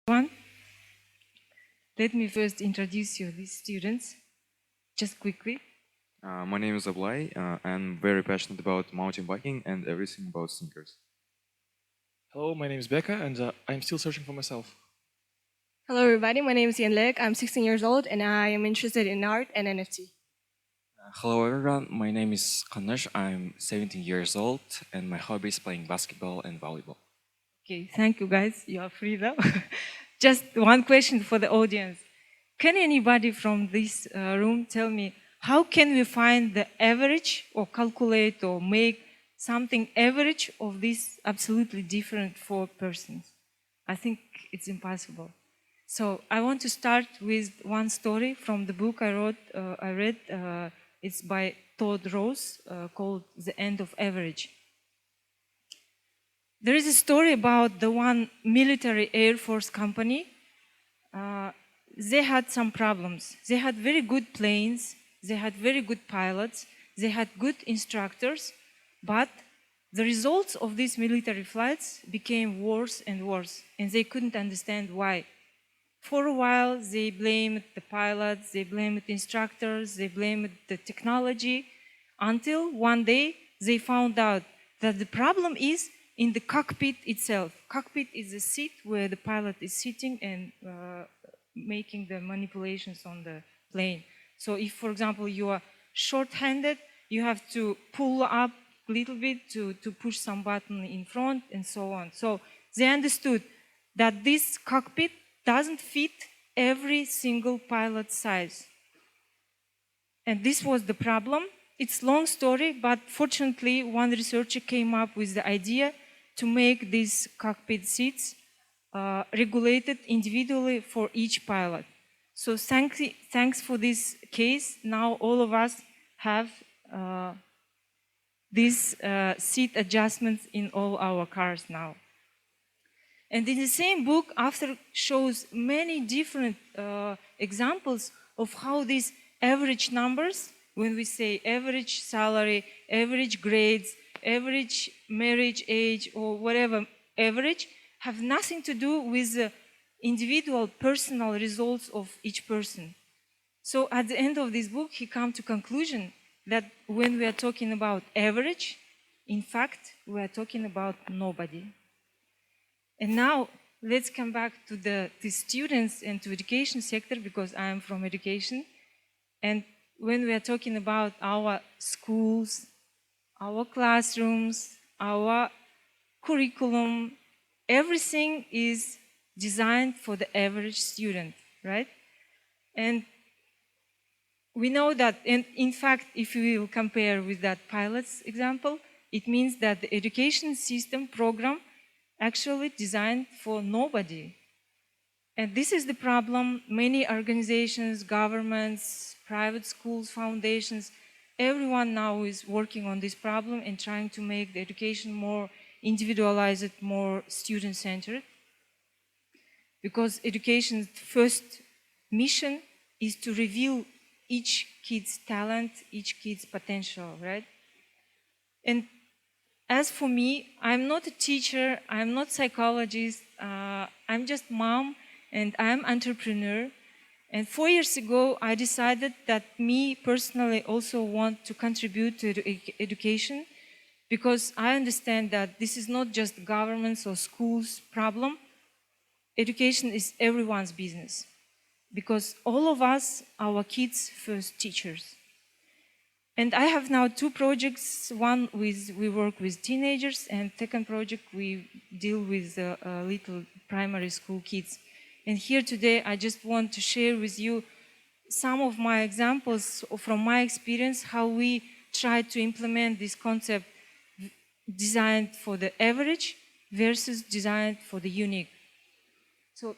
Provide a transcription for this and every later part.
One, let me first introduce you these students, just quickly. My name is Ablai. I'm very passionate about mountain biking and everything about sneakers. Hello, my name is Becca, and I'm still searching for myself. Hello everybody, my name is Yanlek. I'm 16 years old and I am interested in art and NFT. Hello everyone, my name is Kanesh. I'm 17 years old and my hobby is playing basketball and volleyball. Okay, thank you guys. You are free now. Just one question for the audience. Can anybody from this room tell me how can we find the average or calculate or make something average of these absolutely different four persons? I think it's impossible. So I want to start with one story from the book I read. It's by Todd Rose called The End of Average. There is a story about the one military Air Force company. They had some problems. They had very good planes, they had very good pilots, they had good instructors, but the results of these military flights became worse and worse, and they couldn't understand why. For a while, they blamed the pilots, they blamed the instructors, they blamed the technology, until one day they found out that the problem is in the cockpit itself. Cockpit is a seat where the pilot is sitting and making the manipulations on the plane. So if, for example, you are short-handed, you have to pull up a little bit to push some button in front and so on. So they understood that this cockpit doesn't fit every single pilot's size. And this was the problem. It's a long story, but fortunately, one researcher came up with the idea to make these cockpit seats regulated individually for each pilot. So thanks for this case. Now all of us have these seat adjustments in all our cars now. And in the same book, author shows many different examples of how these average numbers, when we say average salary, average grades, average marriage age, or whatever average, have nothing to do with the individual personal results of each person. So at the end of this book, he comes to conclusion that when we are talking about average, in fact, we are talking about nobody. And now let's come back to the students and to education sector, because I am from education. And when we are talking about our schools, our classrooms, our curriculum, everything is designed for the average student, right? And we know that, and in fact, if we will compare with that pilot's example, it means that the education system program actually designed for nobody. And this is the problem. Many organizations, governments, private schools, foundations, everyone now is working on this problem and trying to make the education more individualized, more student-centered. Because education's first mission is to reveal each kid's talent, each kid's potential, right? And as for me, I'm not a teacher, I'm not a psychologist, I'm just mom and I'm entrepreneur. And 4 years ago, I decided that me personally also want to contribute to education, because I understand that this is not just government's or schools' problem. Education is everyone's business, because all of us, our kids' first teachers. And I have now two projects. One we work with teenagers, and second project we deal with little primary school kids. And here today I just want to share with you some of my examples from my experience, how we try to implement this concept designed for the average versus designed for the unique. So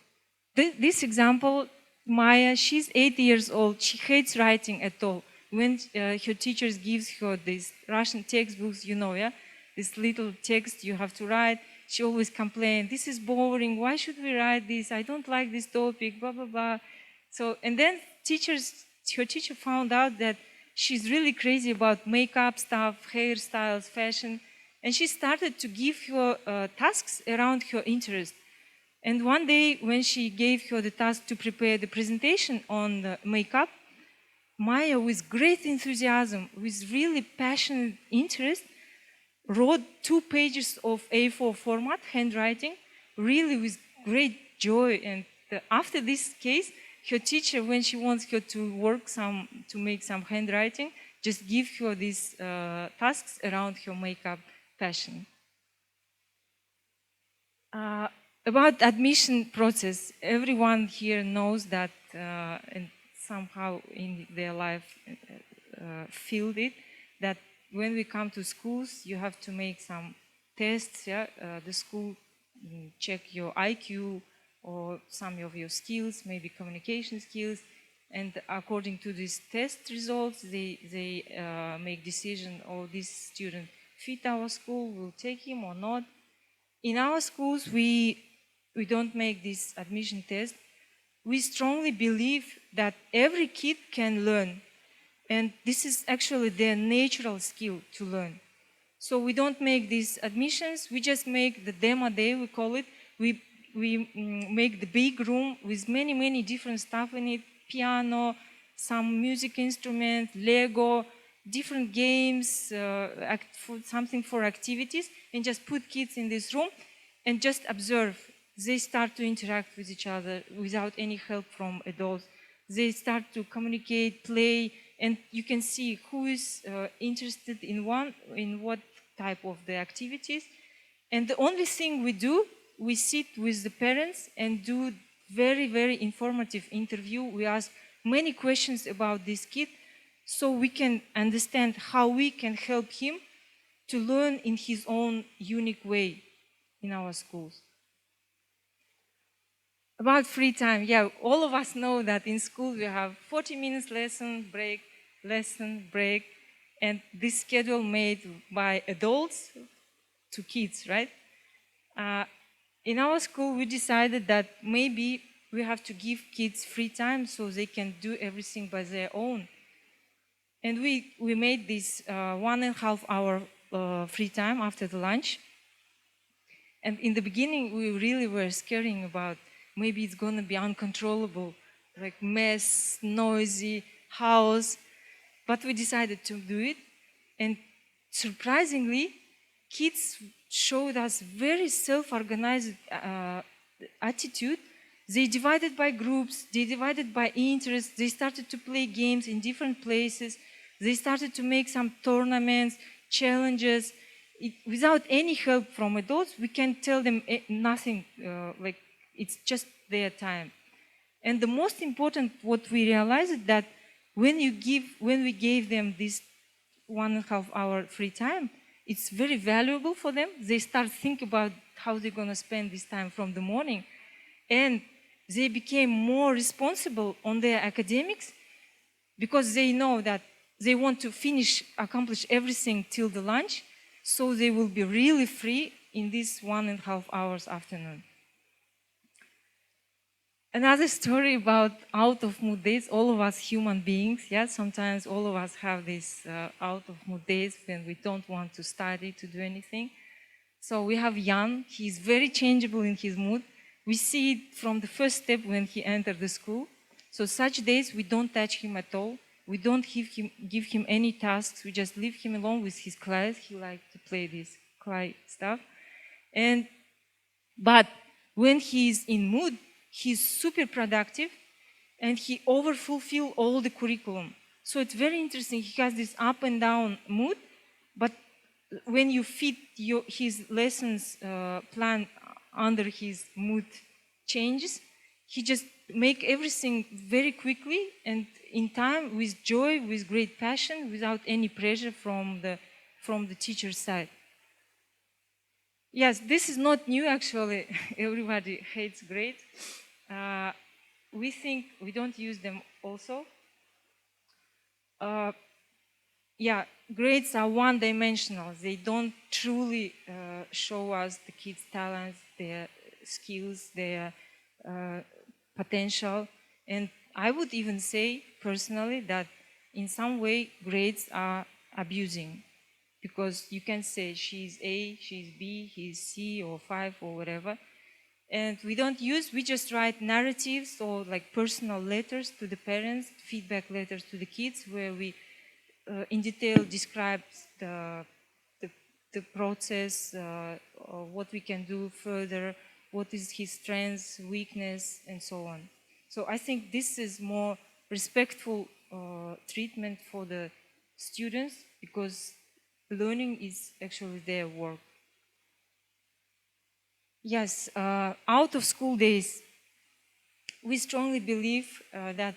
this example, Maya, she's 8 years old, she hates writing at all. When her teachers gives her these Russian textbooks, you know, yeah, this little text you have to write, she always complains, this is boring, why should we write this? I don't like this topic, blah, blah, blah. So, and then her teacher found out that she's really crazy about makeup stuff, hairstyles, fashion, and she started to give her tasks around her interest. And one day when she gave her the task to prepare the presentation on the makeup, Maya, with great enthusiasm, with really passionate interest, wrote 2 pages of A4 format, handwriting, really with great joy. And after this case, her teacher, when she wants her to make some handwriting, just give her these tasks around her makeup passion. About admission process, everyone here knows that and somehow in their life feel it, that when we come to schools, you have to make some tests. Yeah? The school check your IQ or some of your skills, maybe communication skills, and according to these test results, they make decision, oh, this student fit our school, we'll take him or not. In our schools, we don't make this admission test. We strongly believe that every kid can learn. And this is actually their natural skill to learn. So we don't make these admissions, we just make the demo day, we call it. We make the big room with many different stuff in it, piano, some music instruments, Lego, different games, something for activities, and just put kids in this room and just observe. They start to interact with each other without any help from adults. They start to communicate, play, and you can see who is interested in what type of the activities. And the only thing we do, we sit with the parents and do very informative interview. We ask many questions about this kid so we can understand how we can help him to learn in his own unique way in our schools. About free time, yeah, all of us know that in school we have 40 minutes lesson, break, and this schedule made by adults to kids, right? In our school, we decided that maybe we have to give kids free time so they can do everything by their own. And we made this 1.5 hour free time after the lunch. And in the beginning, we really were scaring about maybe it's going to be uncontrollable, like mess, noisy, house. But we decided to do it. And surprisingly, kids showed us very self-organized attitude. They divided by groups, they divided by interests, they started to play games in different places, they started to make some tournaments, challenges. Without any help from adults, we can tell them nothing, like it's just their time. And the most important, what we realized is that when we gave them this 1.5 hour free time, it's very valuable for them. They start thinking about how they're going to spend this time from the morning. And they became more responsible on their academics because they know that they want to accomplish everything till the lunch, so they will be really free in this 1.5 hours afternoon. Another story about out of mood days. All of us human beings, yeah, sometimes all of us have these out of mood days when we don't want to study, to do anything. So we have Jan, he's very changeable in his mood. We see it from the first step when he entered the school. So such days we don't touch him at all. We don't give him any tasks. We just leave him alone with his class. He likes to play this clay stuff. But when he's in mood, he's super productive and he overfulfills all the curriculum. So it's very interesting. He has this up and down mood, but when you fit his lessons plan under his mood changes, he just make everything very quickly and in time, with joy, with great passion, without any pressure from the teacher's side. Yes, this is not new actually. Everybody hates grades. We think we don't use them also. Yeah, grades are one-dimensional. They don't truly show us the kids' talents, their skills, their potential. And I would even say personally that in some way grades are abusing, because you can say she's A, she's B, he's C or 5 or whatever. And we just write narratives or like personal letters to the parents, feedback letters to the kids, where we in detail describe the process, what we can do further, what is his strengths, weakness, and so on. So I think this is more respectful treatment for the students, because learning is actually their work. Yes, out of school days, we strongly believe that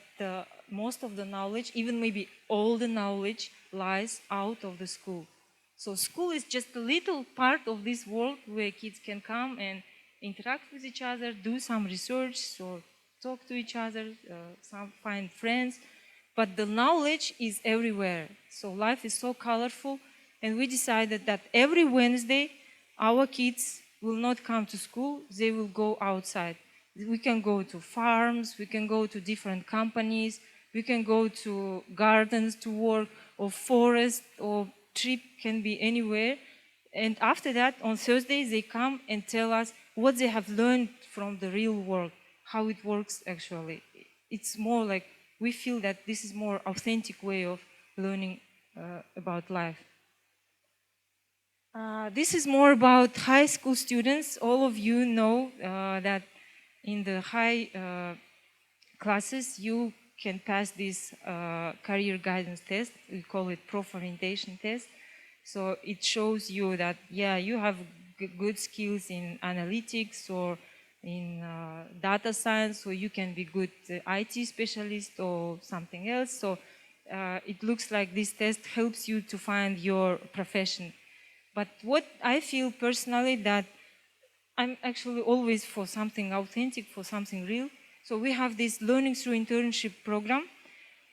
most of the knowledge, even maybe all the knowledge, lies out of the school. So school is just a little part of this world where kids can come and interact with each other, do some research, or talk to each other, find friends. But the knowledge is everywhere. So life is so colorful. And we decided that every Wednesday, our kids will not come to school, they will go outside. We can go to farms, we can go to different companies, we can go to gardens to work, or forest, or trip can be anywhere. And after that, on Thursdays, they come and tell us what they have learned from the real world, how it works actually. It's more like, we feel that this is more authentic way of learning about life. This is more about high school students. All of you know that in the high classes, you can pass this career guidance test. We call it prof orientation test. So it shows you that, yeah, you have good skills in analytics or in data science, or you can be good IT specialist or something else. So it looks like this test helps you to find your profession. But what I feel personally, that I'm actually always for something authentic, for something real. So we have this learning through internship program,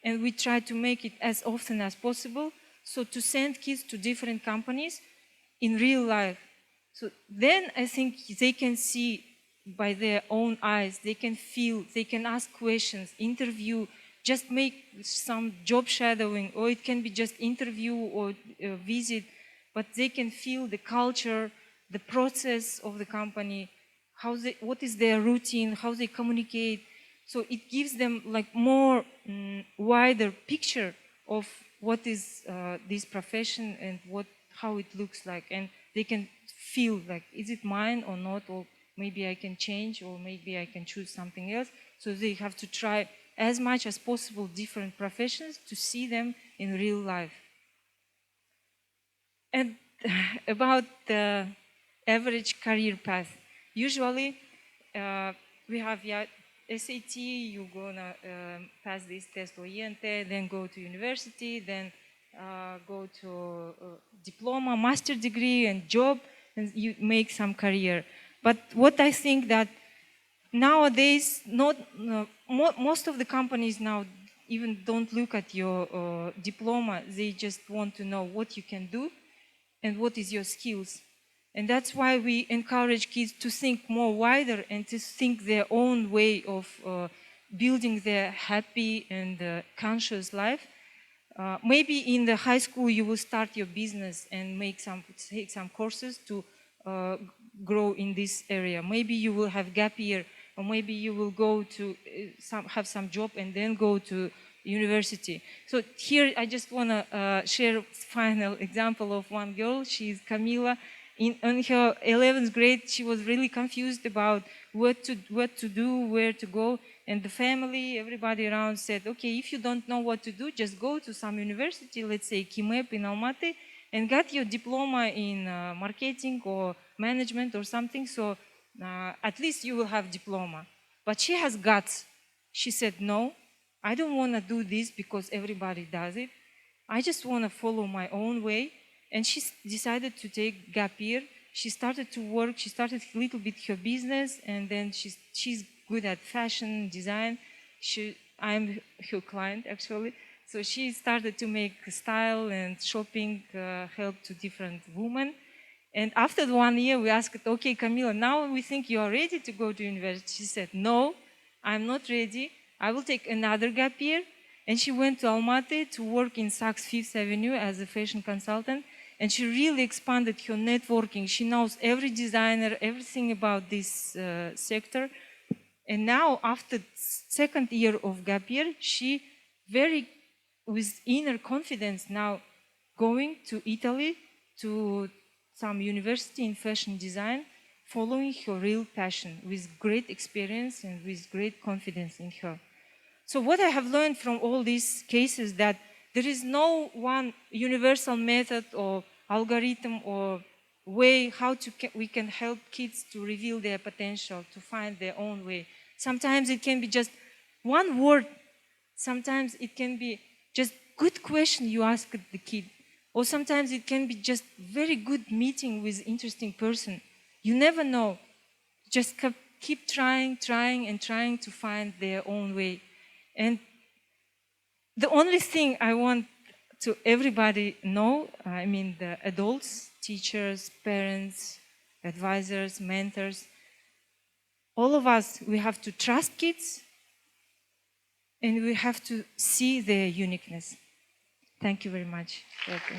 and we try to make it as often as possible. So to send kids to different companies in real life. So then I think they can see by their own eyes, they can feel, they can ask questions, interview, just make some job shadowing, or it can be just interview or visit, but they can feel the culture, the process of the company, what is their routine, how they communicate. So it gives them like more wider picture of what is this profession and how it looks like, and they can feel like, is it mine or not, or maybe I can change, or maybe I can choose something else. So they have to try as much as possible different professions to see them in real life. And about the average career path, usually we have SAT, you're gonna pass this test or ENT, then go to university, then go to diploma, master degree, and job, and you make some career. But what I think that nowadays, most of the companies now even don't look at your diploma. They just want to know what you can do and what is your skills. And that's why we encourage kids to think more wider and to think their own way of building their happy and conscious life. Maybe in the high school you will start your business and take some courses to grow in this area. Maybe you will have gap year, or maybe you will go to have some job and then go to university. So here I just want to share a final example of one girl. She's Camila. In her 11th grade, she was really confused about what to do, where to go. And the family, everybody around said, okay, if you don't know what to do, just go to some university, let's say KIMEP in Almaty, and get your diploma in marketing or management or something. So at least you will have diploma. But she has guts. She said, no, I don't want to do this because everybody does it. I just want to follow my own way. And she decided to take gap year. She started to work. She started a little bit her business, and then she's good at fashion design. I'm her client actually. So she started to make style and shopping help to different women. And after 1 year, we asked, okay, Camila, now we think you are ready to go to university. She said, no, I'm not ready. I will take another gap year. And she went to Almaty to work in Saks Fifth Avenue as a fashion consultant. And she really expanded her networking. She knows every designer, everything about this sector. And now, after second year of gap year, she with inner confidence now going to Italy to some university in fashion design, following her real passion with great experience and with great confidence in her. So what I have learned from all these cases that there is no one universal method or algorithm or way how we can help kids to reveal their potential, to find their own way. Sometimes it can be just one word. Sometimes it can be just good question you ask the kid. Or sometimes it can be just very good meeting with interesting person. You never know. Just keep trying and trying to find their own way. And the only thing I want to everybody know, I mean the adults, teachers, parents, advisors, mentors, all of us, we have to trust kids and we have to see their uniqueness. Thank you very much. Welcome.